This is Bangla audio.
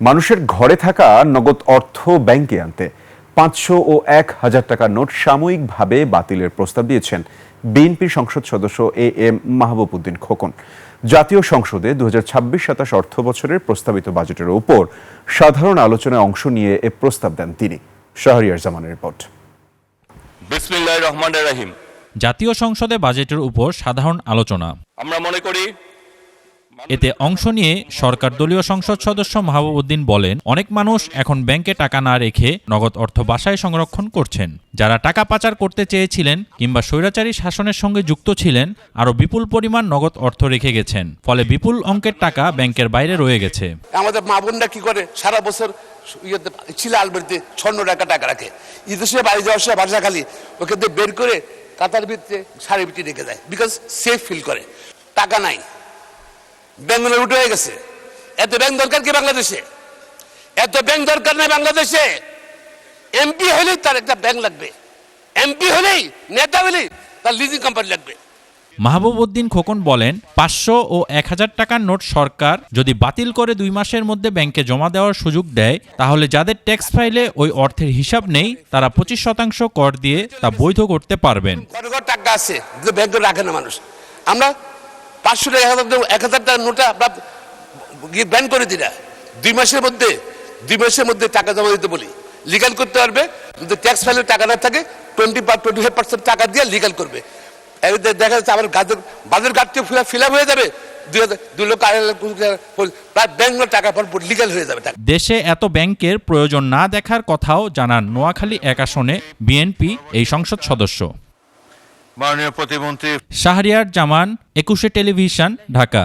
মানুষের ঘরে থাকা নগদ অর্থ ব্যাংকে আনতে 500 ও 1000 টাকার নোট সাময়িকভাবে বাতিলের প্রস্তাব দিয়েছেন বিএনপির সংসদ সদস্য এম মাহবুব উদ্দিন খোকন। জাতীয় সংসদে 2026-27 অর্থ বছরের প্রস্তাবিত বাজেটের উপর সাধারণ আলোচনায় অংশ নিয়ে এ প্রস্তাব দেন তিনি। শাহরিয়ার জামানের রিপোর্ট। বিসমিল্লাহির রহমানির রহিম। জাতীয় সংসদে বাজেটের উপর সাধারণ আলোচনা। আমরা মনে করি এতে অংশ নিয়ে সরকার দলীয় সংসদ সদস্য মাহবুব উদ্দিন বলেন, অনেক মানুষ এখন ব্যাংকে টাকা না রেখে নগদ অর্থ বাসায় সংরক্ষণ করছেন। যারা টাকা পাচার করতে চেয়েছিলেন কিংবা স্বৈরাচারী শাসনের সঙ্গে যুক্ত ছিলেন আরও বিপুল পরিমাণ নগদ অর্থ রেখে গেছেন, ফলে বিপুল অঙ্কের টাকা ব্যাংকের বাইরে রয়ে গেছে। আমাদের মা বোনরা কি করে, সারা বছর ছিল আলমারিতে স্বর্ণ টাকা রাখে, ঈদে বাড়ি যাওয়ার সময় বাসা খালি ওকে বের করে কাতার ভিতরে শাড়ির ভিতরে রেখে দেয়, বিকজ সেফ ফিল করে। টাকা নাই, ব্যাংক উঠে হয়ে গেছে। এত ব্যাংক দরকার কি বাংলাদেশে? এত ব্যাংক দরকার নাই বাংলাদেশে। এমপি হলেই তার একটা ব্যাংক লাগবে, এমপি হলেই নেতা হলেই তার লিজিং কোম্পানি লাগবে। মাহবুব উদ্দিন খোকন বলেন, 500 ও 1000 টাকার নোট সরকার যদি বাতিল করে 2 মাসের মধ্যে ব্যাংকে জমা দেওয়ার সুযোগ দেয়, তাহলে যাদের ট্যাক্স ফাইলে ওই অর্থের হিসাব নেই তারা 25% কর দিয়ে তা বৈধ করতে পারবেন। টাকা আছে ব্যাংকে রাখে না মানুষ। আমরা 500 টাকা 1000 টাকার নোটা ব্যান করে দিই না। 2 মাসের মধ্যে টাকা জমা দিতে বলি, লিগাল করতে পারবে। যদি ট্যাক্স ফাইলে টাকা না থাকে 25% টাকা দিয়ে লিগাল করবে। দেখা যাচ্ছে আমার বাজার ঘাটতে ফিল আপ হয়ে যাবে, 2 লক্ষ 2.5 লাখ প্রায় ব্যাংক টাকা লিগাল হয়ে যাবে। দেশে এত ব্যাংকের প্রয়োজন না দেখার কথাও জানান নোয়াখালী 1 আসনে বিএনপি এই সংসদ সদস্য। মাননীয় প্রতিমন্ত্রী শাহরিয়ার জামান, 21 টেলিভিশন, ঢাকা।